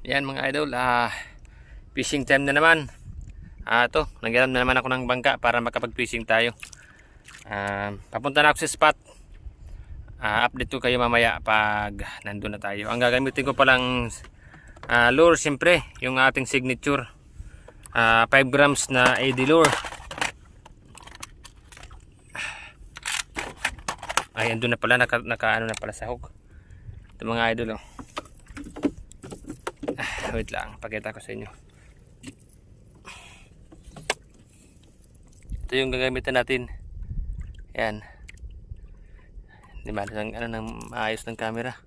Yan mga idol, fishing time na naman. Ito, nagyaram na naman ako ng bangka para makapag-fishing tayo. Papunta na ako sa spot. Update ko kayo mamaya pag nandun na tayo. Ang gagamitin ko palang lure, siyempre, yung ating signature. 5 grams na AD lure. Ay, andun na pala, naka ano na pala sa hook. Ito mga idol, oh. Wait lang, pakita ko sa inyo. Ito yung gagamitan natin. Yan. Di ba? Ng maayos ng camera.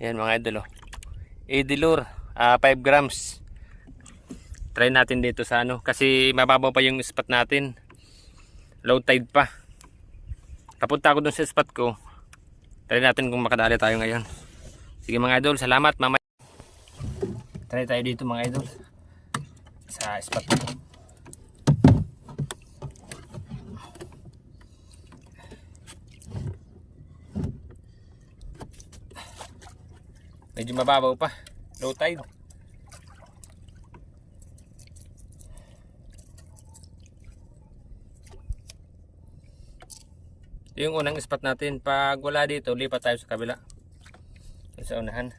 Yan mga idol, oh. AD lure, 5 grams. Try natin dito sa ano. Kasi mababaw pa yung spot natin. Low tide pa. Papunta ako dun sa spot ko. Try natin kung makadali tayo ngayon. Sige mga idol, salamat. Mamaya try tayo dito mga idol sa spot ko. Medyo mababaw pa, low tide. Yung unang spot natin. Pag wala dito, lipat tayo sa kabila, sa unahan.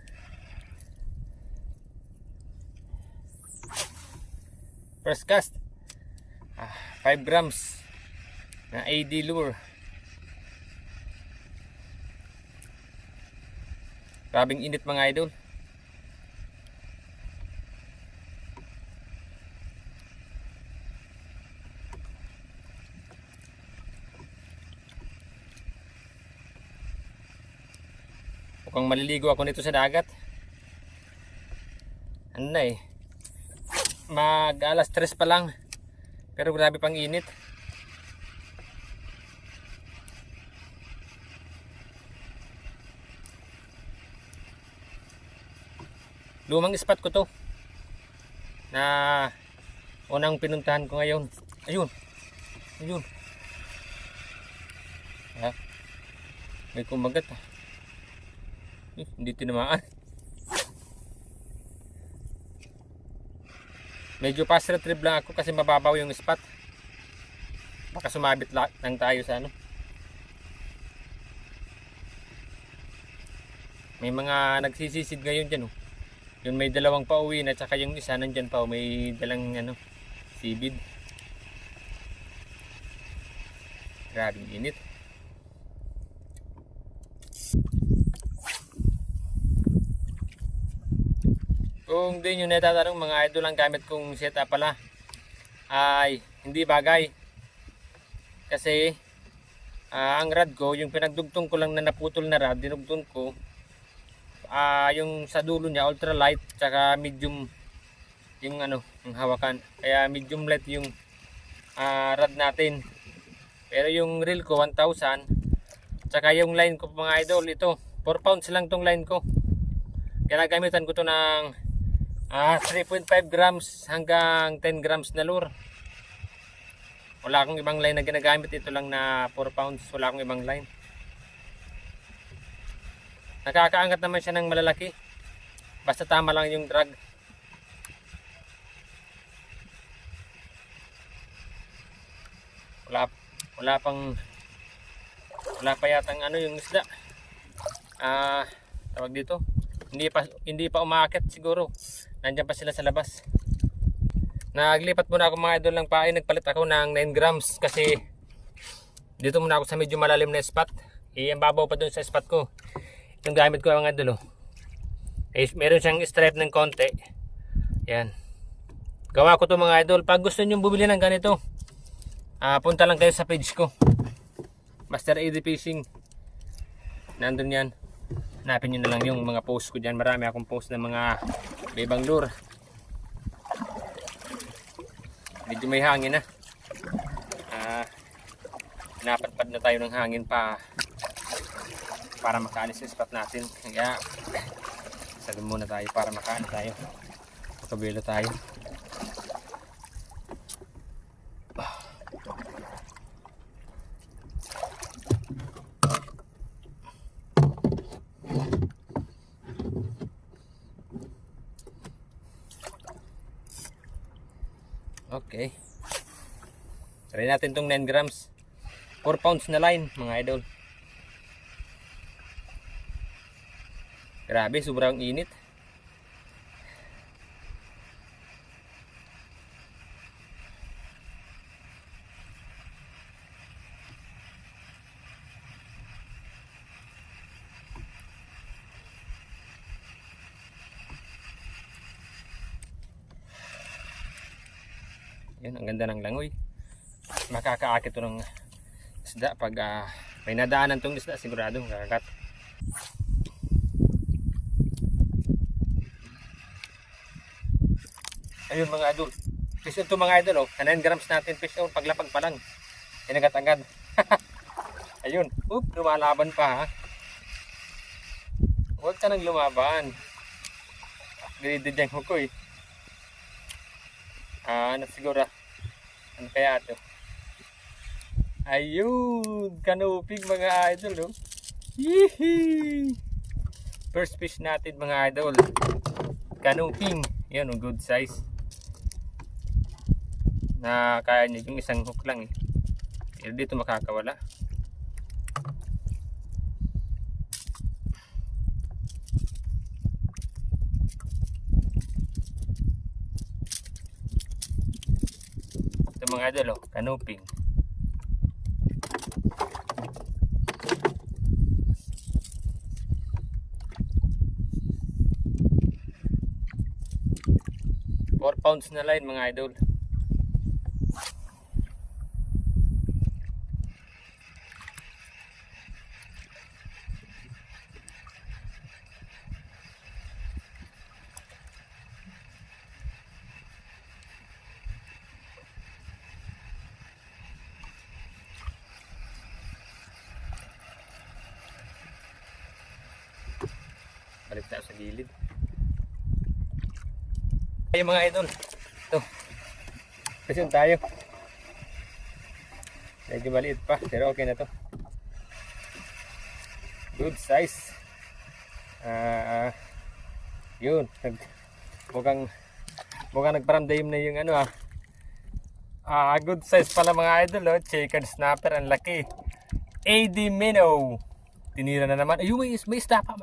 First cast, 5 grams na AD lure. Grabing init mga idol. Mukhang maliligo ako nito sa dagat. Ano na eh, mag alas 3 pa lang, pero grabe pang init. Lumang spot ko to na unang pinuntahan ko ngayon. Ayun, ayun, may kumagat, hindi tinamaan. Medyo fast retrieve lang ako kasi mababaw yung spot. Baka sumabit lang tayo sa ano. May mga nagsisisid ngayon dyan, oh. Yung may dalawang pauwi na, tsaka yung isa nandyan pa, oh, may dalang ano, sibid. Grabing init. Kung di nyo natatanong mga idol, ang gamit kong setup pala ay hindi bagay. Kasi ang rod ko, yung pinagdugtong ko lang na naputol na rod, dinugtong ko. Yung sa dulo niya ultra light, tsaka medium yung ano, yung hawakan. Kaya medium light yung rod natin. Pero yung reel ko 1,000. Tsaka yung line ko mga idol, ito 4 pounds lang tong line ko. Kaya gamitan ko to ng 3.5 grams hanggang 10 grams na lure. Wala akong ibang line na ginagamit, ito lang na 4 pounds. Wala akong ibang line. Nakakaangat naman siya ng malalaki, basta tama lang yung drag. Wala pa yatang ano yung isda. Tawag dito, hindi pa umaakit siguro. Nandiyan pa sila sa labas. Naglipat muna ako mga idol ng pain. Nagpalit ako ng 9 grams kasi dito muna ako sa medyo malalim na spot. Ang babaw pa dun sa spot ko. Yung gamit ko mga idol, oh. Meron siyang stripe ng konti. Yan. Gawa ko to mga idol. Pag gusto niyo bumili ng ganito, punta lang kayo sa page ko, Master AD Fishing. Nandun yan. Hanapin nyo na lang yung mga post ko dyan. Marami akong post ng mga ibang lure. Medyo may hangin na. Napadpad na tayo ng hangin para makaalis sa spot natin. Kaya sagun muna tayo para makaalis tayo. Makabilo tayo. Okay. Try natin tong 9 grams. 4 pounds na line mga idol. Grabe, sobrang init. Yan, ang ganda ng langoy. Makakaakit to ng isda pag may nadaanan tong isda, sigurado makakagat. Ayun mga idol, fish on to mga idol, oh. 9 grams natin fish on, paglapag pa lang inagat agad. Ayun, lumalaban pa ha. Huwag ka nang lumaban, graded yung hukoy. Ano siguro, ano kaya ito? Ayun, kanupig mga idol, oh. Yee! First fish natin mga idol, kanuping. Yan, oh, good size. Na kaya niya yung isang hook lang eh. Pero dito makakawala. Ito mga idol, oh, kanuping. Pounds na line mga idol. Balik tayo sa gilid. Ayun mga idol, ito kasi tayo, medyo maliit pa pero okay na to, good size. Yun, mukhang nagparamdayim na yung ano good size pala mga idol, oh. Checkered snapper, ang laki. AD Minnow, tinira na naman. Ayun, may isda pa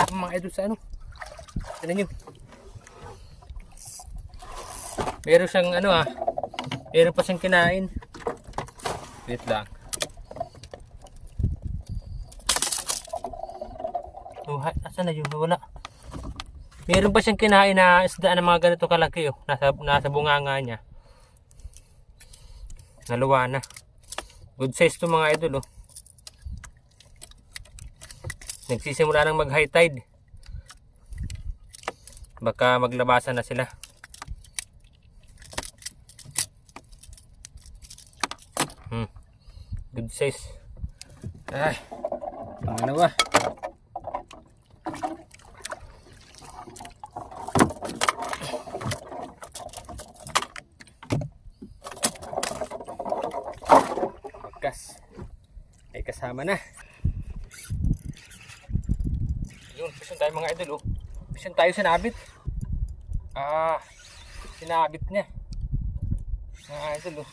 mga idol sa ano, tignan nyo. Meron siyang ano meron pa siyang kinain. Wait lang. Oh, asan na yun? Wala. Meron pa siyang kinain na isda na mga ganito kalaki, oh. Nasa bunganga niya. Naluwa na. Good size to mga idol, oh. Nagsisimula nang mag high tide. Baka maglabasan na sila. Good size. Ay, ano ba? Pagkas ay kasama na. Yun, pisan tayo mga idol, oh. Pisan tayo sa nabit. Sinabit niya mga idol, oh.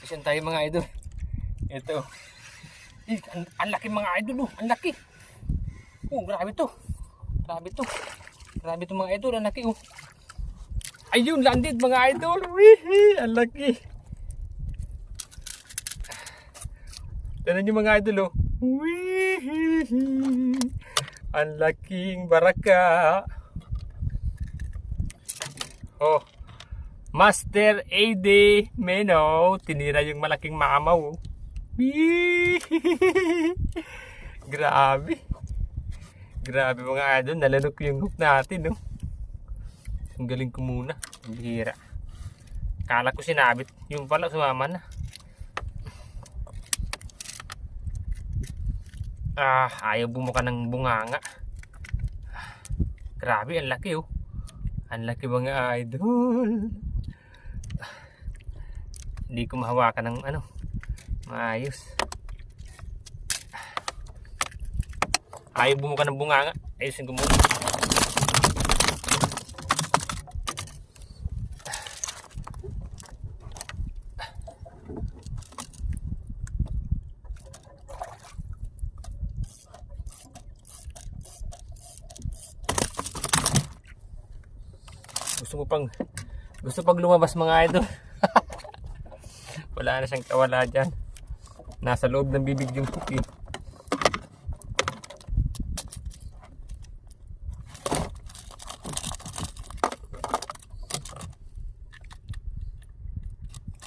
Pisan tayo mga idol. Ito. Ang laki mga idol, oh. Ang laki. Oh, grabe to. Grabe to. Grabe to mga idol, ang laki, oh. Ayun, landed mga idol. Wee, ang laki. Tignan niyo mga idol, oh. Wee, ang laking baraka. Oh. Master AD Minnow, tinira yung malaking mamaw. Grabe. Grabe mga idol, nalanok yung hook natin, no. Ang galing ko muna, ang bihira. Kala ko sinabit, yung pala sumama na. Ayaw bumuka ng bunganga. Grabe, ang laki, oh. Ang laki mga idol. Hindi ko mahawakan ng ano, maayos. Ayaw bumuka ng bunganga. Ayusin ko muna. Gusto pag lumabas mga idol. Wala na siyang kawala dyan. Nasa loob ng bibig yung puki.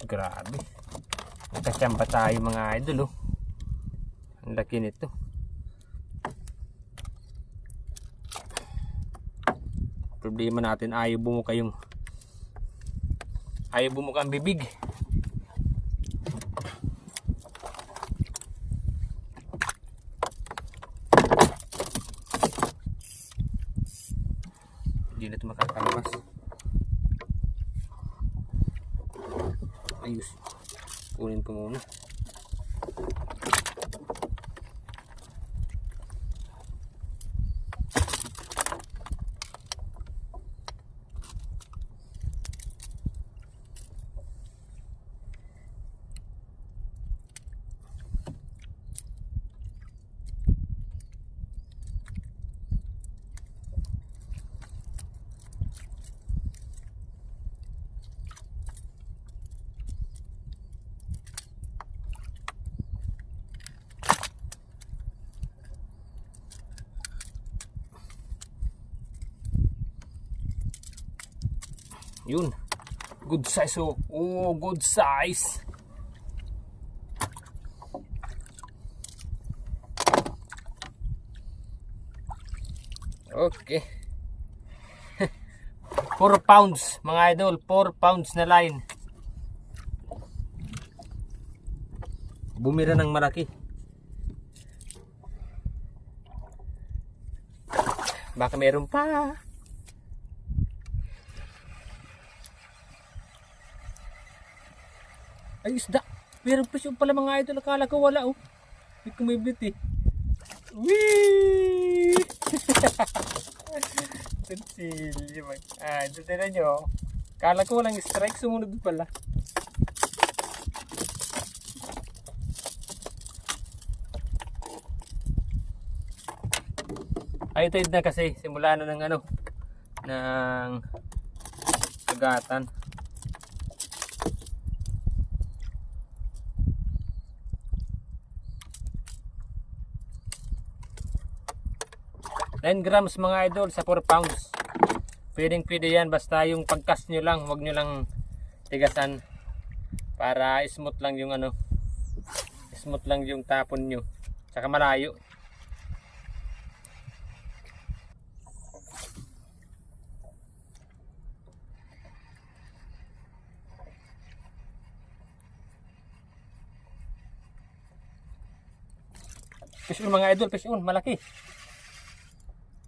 Grabe. Nagkasyamba tayo mga idol, oh. Ang laki nito. Problema natin, ayaw bumuka ang bibig. Hindi na ito makakalabas. Ayos. Kunin ko muna. Yun. Good size, oh. Oh, good size. Okay. 4 pounds mga idol. 4 pounds na line. Bumira ng malaki. Baka meron pa. Ay, isda. Meron pa siya pala mga idol. Akala ko wala, oh. Hindi ko may bit, eh. Whee! Sili, ito tira nyo. Akala ko walang strike. Sumunod pala. Ay, ito na kasi. Simula na ng ng agatan. $9 mga idol sa 4 pounds. Pwede yan basta yung pagcast nyo lang, huwag nyo lang tigasan para smooth lang yung smooth lang yung tapon nyo. Tsaka malayo. Fish on mga idol, fish on, malaki.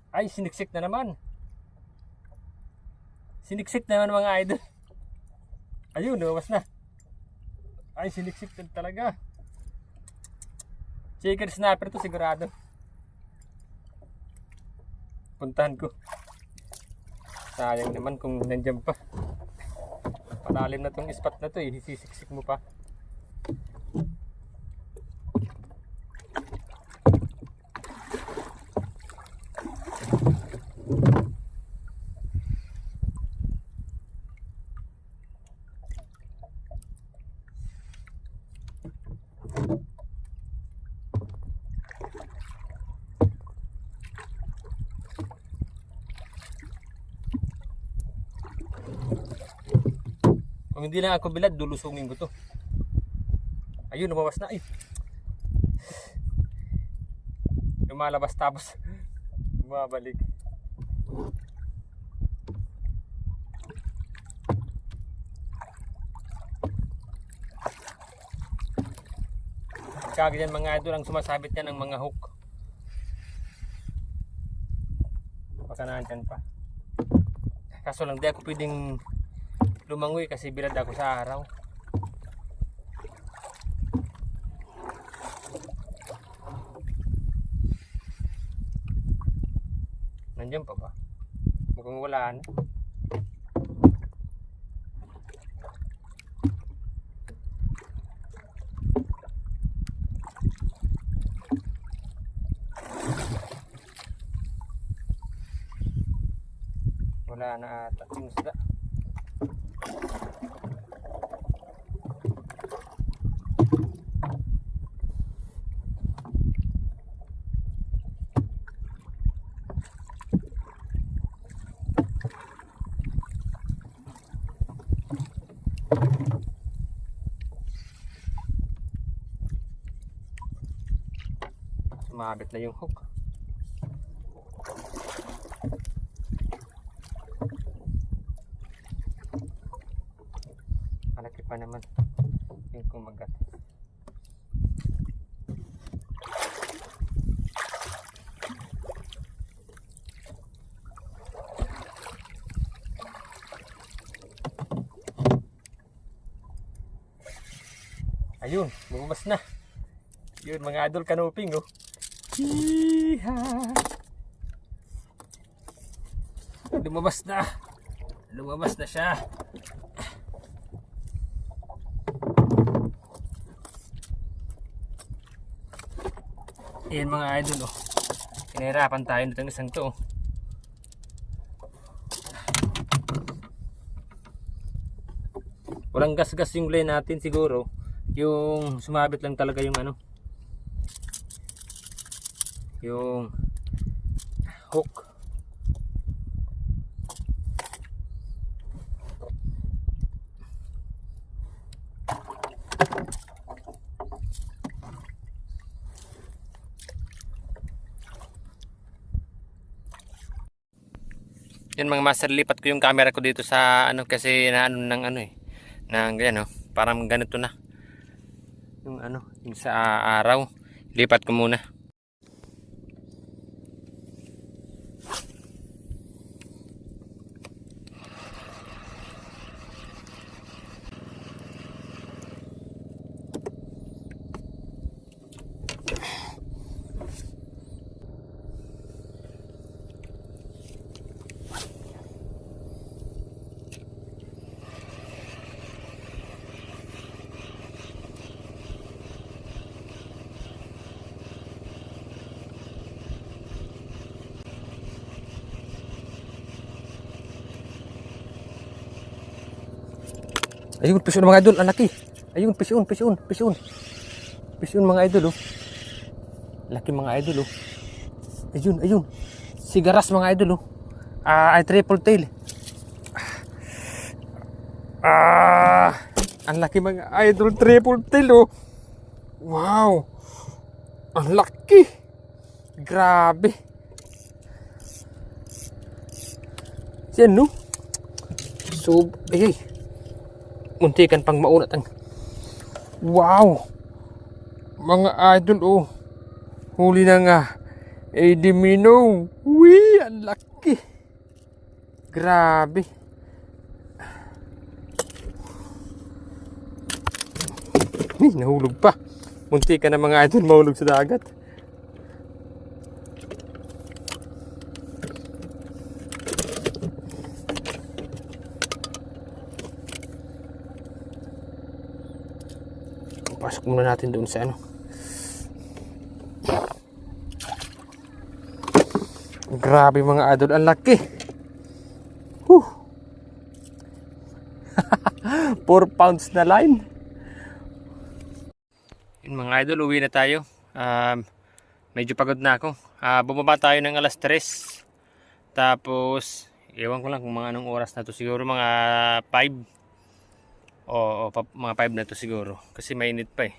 Ay, siniksik na naman. Siniksik na naman mga idol. Ayun, lumas na. Ay, siniksik na talaga. Chicken snapper to sigurado. Puntahan ko. Sayang naman kung nandiyan pa. Palalim na tong spot na to, eh. Sisiksik mo pa. Kung hindi lang ako bilad, dulusungin ko to. Ayun, lumawas na. Ay. Lumalabas tapos bumabalik. Kaganyan mga idol ang sumasabit yan ng mga hook. Baka nandyan pa. Kaso lang di ako pwedeng lumangoy kasi bilad ako sa araw. Nandiyan pa ba? Mukhang wala na. Wala na ata yung isda. Sumabit na yung hook. Malaki pa naman yung kumagat. Ayun, lumabas na. Yun mga idol, kanuping oh. Hiha! Lumabas na. Lumabas na siya. Ayan mga idol oh. Kinahirapan tayo nitong isang to oh. Walang gas-gas yung line natin siguro. Yung sumabit lang talaga yung ano, yung hook. Yan mga master, lipat ko yung camera ko dito sa ano kasi na ano ng ano ng ganyan oh, parang ganito na yung ano, yung sa araw. Lipat ko muna. Ayun, pision mga idol, ang laki. Ayun, pision mga idol oh. Laki mga idol oh. Ayun. Sigaras mga idol oh. Ay triple tail. Ang laki mga idol, triple tail oh. Wow. Ang laki. Grabe. Yan no. So, muntikan pang maunat ang. Wow. Mga idol oh. Huli na nga. Dimino. Wee, ang laki. Grabe. Nahulog pa. Muntikan na mga idol mahulog sa dagat. Pasok muna natin doon sa ano. Grabe mga idol, ang laki. 4 pounds na line. Yun mga idol, uwi na tayo. Medyo pagod na ako. Bumaba tayo ng alas 3. Tapos, ewan ko lang kung mga anong oras na to. Siguro mga 5. Mga 5 na to siguro. Kasi mainit pa eh.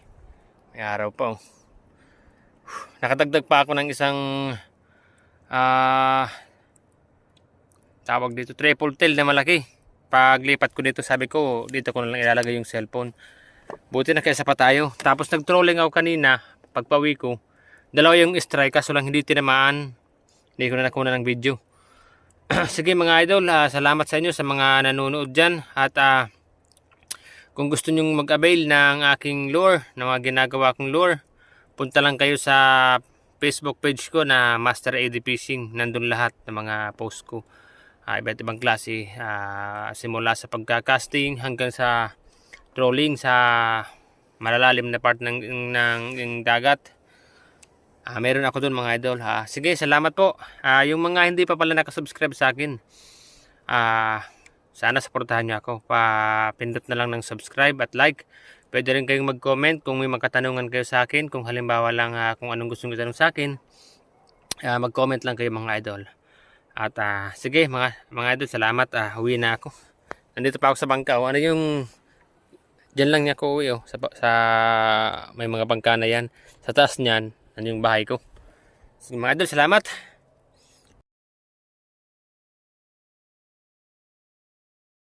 May araw pa oh. Nakadagdag pa ako ng isang tawag dito, triple tail na malaki. Paglipat ko dito, sabi ko dito ko na lang ilalagay yung cellphone. Buti na kaysa pa tayo. Tapos nag-trolling ako kanina. Pagpawi ko, dalawa yung strike kaso lang hindi tinamaan. Hindi ko na nakuha ng video. Sige mga idol, salamat sa inyo sa mga nanonood dyan. At kung gusto nyong mag-avail ng aking lure, ng mga ginagawa kong lure, punta lang kayo sa Facebook page ko na Master AD Fishing. Nandun lahat ng mga post ko. Iba't ibang klase. Simula sa pagka-casting hanggang sa trolling sa malalalim na part ng dagat. Meron ako dun mga idol. Sige, salamat po. Yung mga hindi pa pala nakasubscribe sa akin, sana supportahan nyo ako. Pindot na lang ng subscribe at like. Pwede rin kayong mag-comment kung may magkatanungan kayo sa akin. Kung halimbawa lang kung anong gusto nyo tanong sa akin, mag-comment lang kayo mga idol. At sige mga idol, salamat. Uwi na ako. Nandito pa ako sa bangka. Ano yung dyan lang niya ako uwi. Sa may mga bangka na yan. Sa taas niyan, ano yung bahay ko. Sige mga idol, salamat.